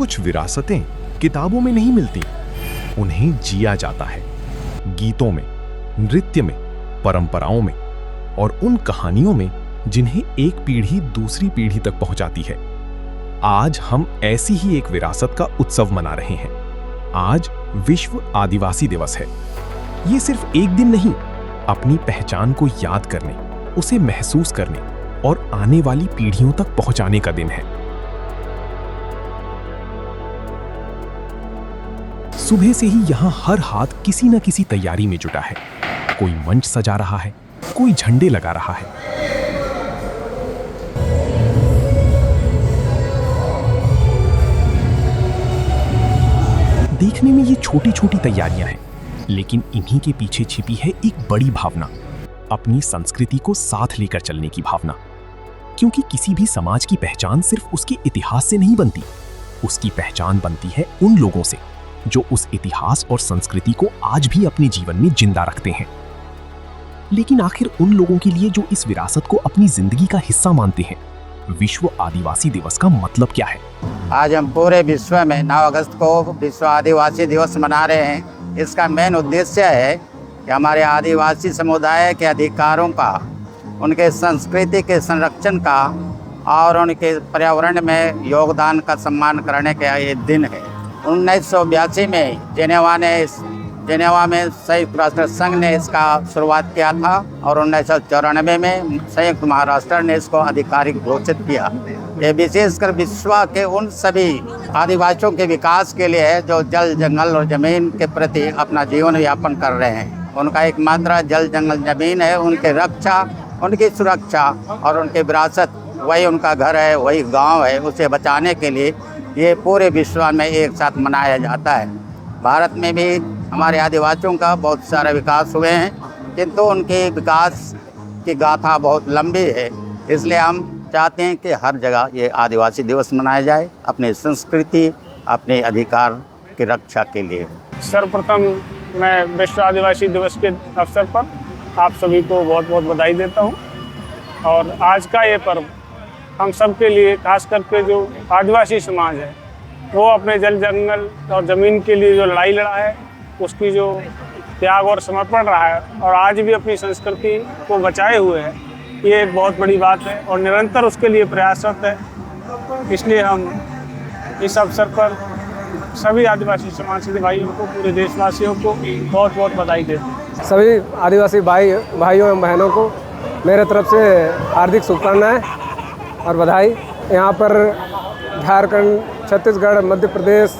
कुछ विरासतें किताबों में नहीं मिलती, उन्हें जिया जाता है गीतों में, नृत्य में, परंपराओं में और उन कहानियों में जिन्हें एक पीढ़ी दूसरी पीढ़ी तक पहुंचाती है। आज हम ऐसी ही एक विरासत का उत्सव मना रहे हैं। आज विश्व आदिवासी दिवस है। ये सिर्फ एक दिन नहीं, अपनी पहचान को याद करने, उसे महसूस करने और आने वाली पीढ़ियों तक पहुंचाने का दिन है। सुबह से ही यहां हर हाथ किसी न किसी तैयारी में जुटा है। कोई मंच सजा रहा है, कोई झंडे लगा रहा है। देखने में ये छोटी छोटी तैयारियां हैं, लेकिन इन्हीं के पीछे छिपी है एक बड़ी भावना, अपनी संस्कृति को साथ लेकर चलने की भावना। क्योंकि किसी भी समाज की पहचान सिर्फ उसके इतिहास से नहीं बनती, उसकी पहचान बनती है उन लोगों से जो उस इतिहास और संस्कृति को आज भी अपने जीवन में जिंदा रखते हैं। लेकिन आखिर उन लोगों के लिए जो इस विरासत को अपनी जिंदगी का हिस्सा मानते हैं, विश्व आदिवासी दिवस का मतलब क्या है? आज हम पूरे विश्व में 9 अगस्त को विश्व आदिवासी दिवस मना रहे हैं। इसका मेन उद्देश्य है कि हमारे आदिवासी समुदाय के अधिकारों का, उनके संस्कृति के संरक्षण का और उनके पर्यावरण में योगदान का सम्मान करने का ये दिन है। 1982 में जेनेवा में संयुक्त राष्ट्र संघ ने इसका शुरुआत किया था और 1994 में संयुक्त महाराष्ट्र ने इसको आधिकारिक घोषित किया। ये विशेषकर विश्व के उन सभी आदिवासियों के विकास के लिए है जो जल, जंगल और जमीन के प्रति अपना जीवन यापन कर रहे हैं। उनका एकमात्र जल, जंगल, जमीन है। उनकी रक्षा, उनकी सुरक्षा और उनकी विरासत, वही उनका घर है, वही गांव है। उसे बचाने के लिए ये पूरे विश्व में एक साथ मनाया जाता है। भारत में भी हमारे आदिवासियों का बहुत सारे विकास हुए हैं, किंतु उनके विकास की गाथा बहुत लंबी है। इसलिए हम चाहते हैं कि हर जगह ये आदिवासी दिवस मनाया जाए, अपनी संस्कृति, अपने अधिकार की रक्षा के लिए। सर्वप्रथम मैं विश्व आदिवासी दिवस के अवसर पर आप सभी को बहुत बहुत बधाई देता हूँ। और आज का ये पर्व हम सब के लिए, खास करके जो आदिवासी समाज है, वो अपने जल, जंगल और ज़मीन के लिए जो लड़ाई लड़ा है, उसकी जो त्याग और समर्पण रहा है और आज भी अपनी संस्कृति को बचाए हुए है, ये एक बहुत बड़ी बात है और निरंतर उसके लिए प्रयासरत है। इसलिए हम इस अवसर पर सभी आदिवासी समाज के भाइयों को, पूरे देशवासियों को बहुत बहुत बधाई देते हैं। सभी आदिवासी भाइयों एवं बहनों को मेरे तरफ से हार्दिक शुभकामनाएं और बधाई। यहाँ पर झारखंड, छत्तीसगढ़, मध्य प्रदेश,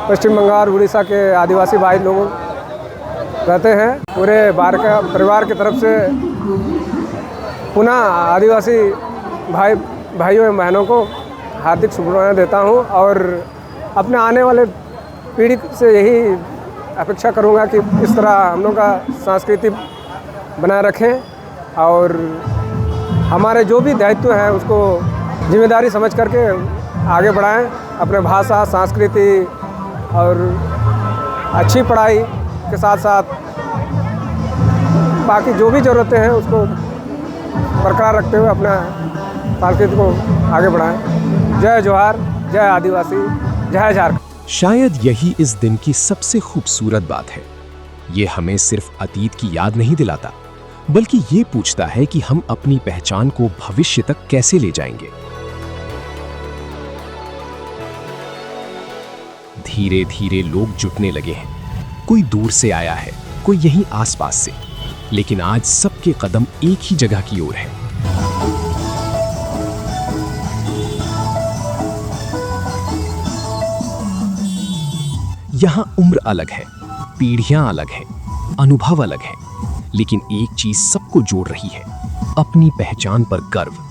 पश्चिम बंगाल, उड़ीसा के आदिवासी भाई लोग रहते हैं। पूरे परिवार की तरफ से पुनः आदिवासी भाइयों एवं बहनों को हार्दिक शुभकामनाएं देता हूँ और अपने आने वाले पीढ़ी से यही अपेक्षा करूँगा कि इस तरह हम लोग का संस्कृति बनाए रखें और हमारे जो भी दायित्व हैं उसको जिम्मेदारी समझ करके आगे बढ़ाएं। अपने भाषा, संस्कृति और अच्छी पढ़ाई के साथ साथ बाकी जो भी ज़रूरतें हैं उसको बरकरार रखते हुए अपना संस्कृति को आगे बढ़ाएं। जय जोहार, जय आदिवासी, जय झारखंड। शायद यही इस दिन की सबसे खूबसूरत बात है। ये हमें सिर्फ अतीत की याद नहीं दिलाता, बल्कि ये पूछता है कि हम अपनी पहचान को भविष्य तक कैसे ले जाएंगे। धीरे धीरे लोग जुटने लगे हैं। कोई दूर से आया है, कोई यहीं आसपास से, लेकिन आज सबके कदम एक ही जगह की ओर है। यहां उम्र अलग है, पीढ़ियां अलग है, अनुभव अलग है, लेकिन एक चीज सबको जोड़ रही है, अपनी पहचान पर गर्व।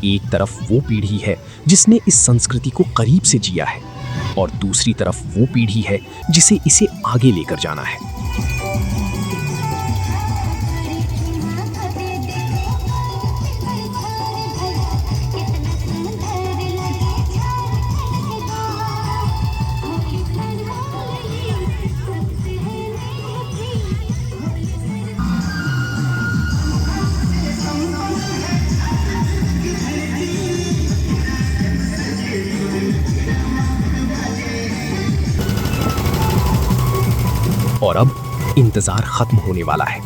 एक तरफ वो पीढ़ी है जिसने इस संस्कृति को करीब से जिया है और दूसरी तरफ वो पीढ़ी है जिसे इसे आगे लेकर जाना है। और अब इंतजार खत्म होने वाला है।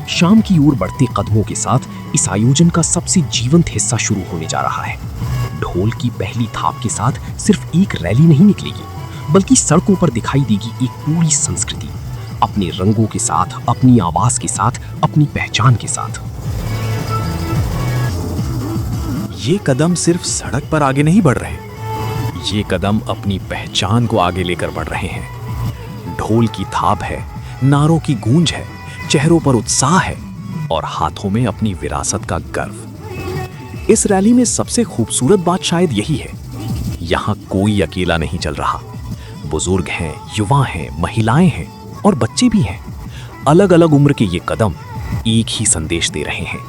शाम की ओर बढ़ते कदमों के साथ इस आयोजन का सबसे जीवंत हिस्सा शुरू होने जा रहा है। ढोल की पहली थाप के साथ सिर्फ एक रैली नहीं निकलेगी, बल्कि सड़कों पर दिखाई देगी एक पूरी संस्कृति, अपने रंगों के साथ, अपनी आवाज के साथ, अपनी पहचान के साथ। ये कदम सिर्फ सड़क पर आगे नहीं बढ़ रहे, ये कदम अपनी पहचान को आगे लेकर बढ़ रहे हैं। ढोल की थाप है, नारों की गूंज है, चेहरों पर उत्साह है और हाथों में अपनी विरासत का गर्व। इस रैली में सबसे खूबसूरत बात शायद यही है, यहाँ कोई अकेला नहीं चल रहा। बुजुर्ग हैं, युवा हैं, महिलाएं हैं और बच्चे भी हैं। अलग अलग उम्र के ये कदम एक ही संदेश दे रहे हैं।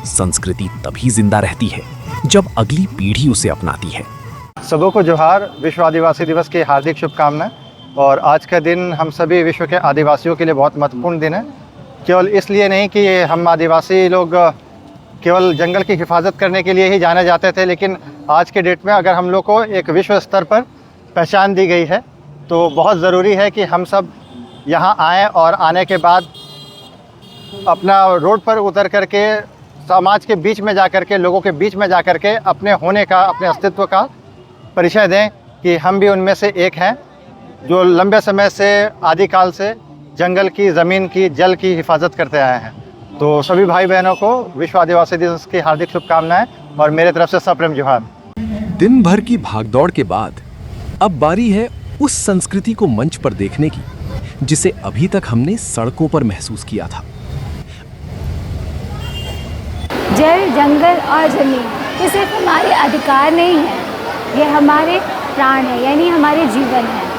संस्कृति तभी जिंदा रहती है जब अगली पीढ़ी उसे अपनाती है। सबको जोहार। विश्व आदिवासी दिवस की हार्दिक शुभकामनाएं। और आज का दिन हम सभी विश्व के आदिवासियों के लिए बहुत महत्वपूर्ण दिन है। केवल इसलिए नहीं कि हम आदिवासी लोग केवल जंगल की हिफाजत करने के लिए ही जाने जाते थे, लेकिन आज के डेट में अगर हम लोग को एक विश्व स्तर पर पहचान दी गई है तो बहुत ज़रूरी है कि हम सब यहाँ आएँ और आने के बाद अपना रोड पर उतर करके समाज के बीच में जा कर के, लोगों के बीच में जा कर के अपने होने का, अपने अस्तित्व का परिचय दें कि हम भी उनमें से एक हैं जो लंबे समय से, आदिकाल से जंगल की, ज़मीन की, जल की हिफाजत करते आए हैं। तो सभी भाई बहनों को विश्व आदिवासी दिवस की हार्दिक शुभकामनाएं और मेरे तरफ से सप्रेम जोहार। दिन भर की भागदौड़ के बाद अब बारी है उस संस्कृति को मंच पर देखने की जिसे अभी तक हमने सड़कों पर महसूस किया था। जल, जंगल और ज़मीन ये सिर्फ हमारे अधिकार नहीं है, ये हमारे प्राण है, यानी हमारे जीवन है।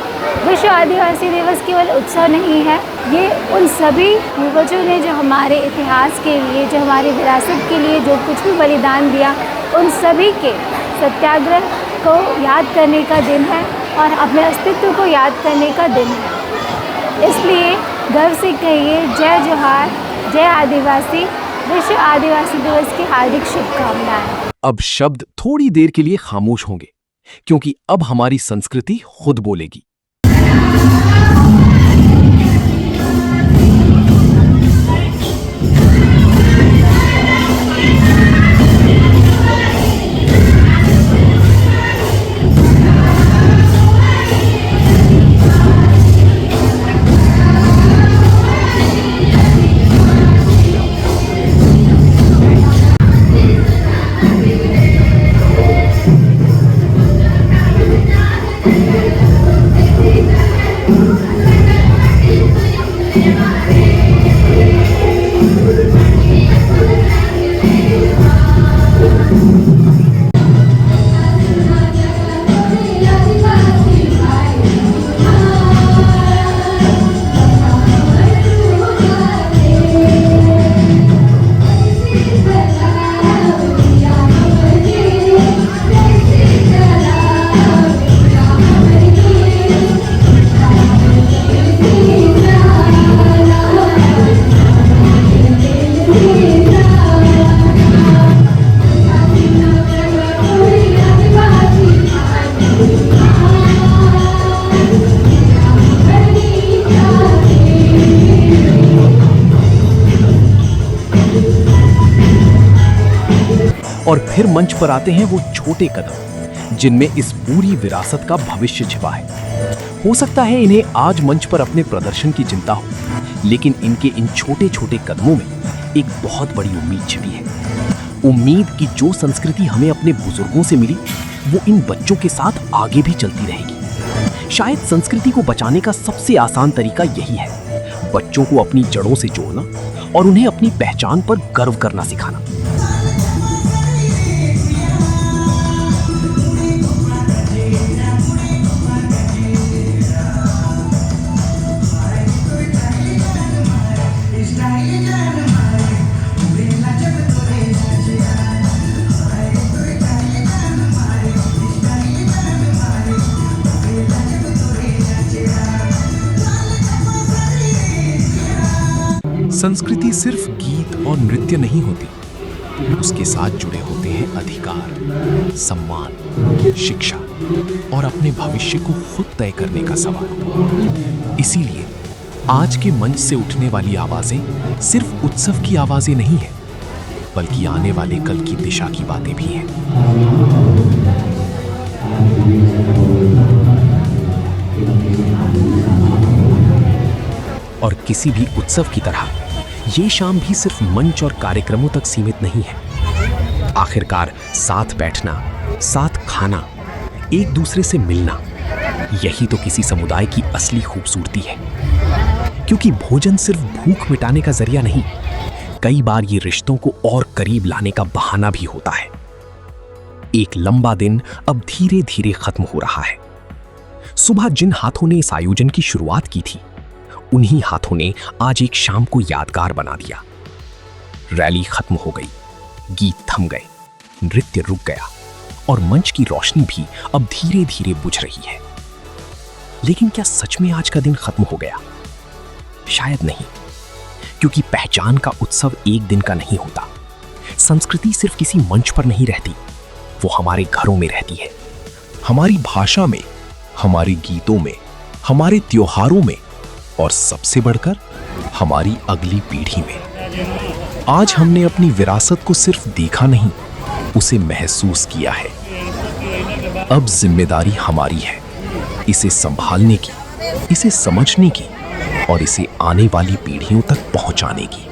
विश्व आदिवासी दिवस केवल उत्सव नहीं है, ये उन सभी पूर्वजों ने जो हमारे इतिहास के लिए, जो हमारी विरासत के लिए जो कुछ भी बलिदान दिया, उन सभी के सत्याग्रह को याद करने का दिन है और अपने अस्तित्व को याद करने का दिन है। इसलिए गर्व से कहिए जय जोहार, जय आदिवासी। विश्व आदिवासी दिवस की हार्दिक शुभकामनाएं। अब शब्द थोड़ी देर के लिए खामोश होंगे क्योंकि अब हमारी संस्कृति खुद बोलेगी। और फिर मंच पर आते हैं वो छोटे कदम जिनमें इस पूरी विरासत का भविष्य छिपा है। हो सकता है इन्हें आज मंच पर अपने प्रदर्शन की चिंता हो, लेकिन इनके इन छोटे छोटे कदमों में एक बहुत बड़ी उम्मीद छिपी है। उम्मीद कि जो संस्कृति हमें अपने बुजुर्गों से मिली वो इन बच्चों के साथ आगे भी चलती रहेगी। शायद संस्कृति को बचाने का सबसे आसान तरीका यही है, बच्चों को अपनी जड़ों से जोड़ना और उन्हें अपनी पहचान पर गर्व करना सिखाना। संस्कृति सिर्फ गीत और नृत्य नहीं होती, उसके साथ जुड़े होते हैं अधिकार, सम्मान, शिक्षा और अपने भविष्य को खुद तय करने का सवाल। इसीलिए आज के मंच से उठने वाली आवाजें सिर्फ उत्सव की आवाजें नहीं हैं, बल्कि आने वाले कल की दिशा की बातें भी हैं। और किसी भी उत्सव की तरह ये शाम भी सिर्फ मंच और कार्यक्रमों तक सीमित नहीं है। आखिरकार साथ बैठना, साथ खाना, एक दूसरे से मिलना, यही तो किसी समुदाय की असली खूबसूरती है। क्योंकि भोजन सिर्फ भूख मिटाने का जरिया नहीं, कई बार ये रिश्तों को और करीब लाने का बहाना भी होता है। एक लंबा दिन अब धीरे धीरे खत्म हो रहा है। सुबह जिन हाथों ने इस आयोजन की शुरुआत की थी, उन्हीं हाथों ने आज एक शाम को यादगार बना दिया। रैली खत्म हो गई, गीत थम गए, नृत्य रुक गया और मंच की रोशनी भी अब धीरे धीरे बुझ रही है। लेकिन क्या सच में आज का दिन खत्म हो गया? शायद नहीं, क्योंकि पहचान का उत्सव एक दिन का नहीं होता। संस्कृति सिर्फ किसी मंच पर नहीं रहती, वो हमारे घरों में रहती है, हमारी भाषा में, हमारे गीतों में, हमारे त्योहारों में और सबसे बढ़कर हमारी अगली पीढ़ी में। आज हमने अपनी विरासत को सिर्फ देखा नहीं, उसे महसूस किया है। अब जिम्मेदारी हमारी है इसे संभालने की, इसे समझने की और इसे आने वाली पीढ़ियों तक पहुंचाने की।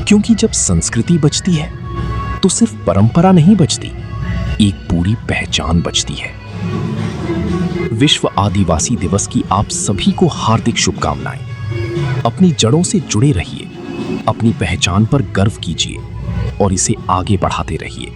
क्योंकि जब संस्कृति बचती है तो सिर्फ परंपरा नहीं बचती, एक पूरी पहचान बचती है। विश्व आदिवासी दिवस की आप सभी को हार्दिक शुभकामनाएं। अपनी जड़ों से जुड़े रहिए, अपनी पहचान पर गर्व कीजिए और इसे आगे बढ़ाते रहिए।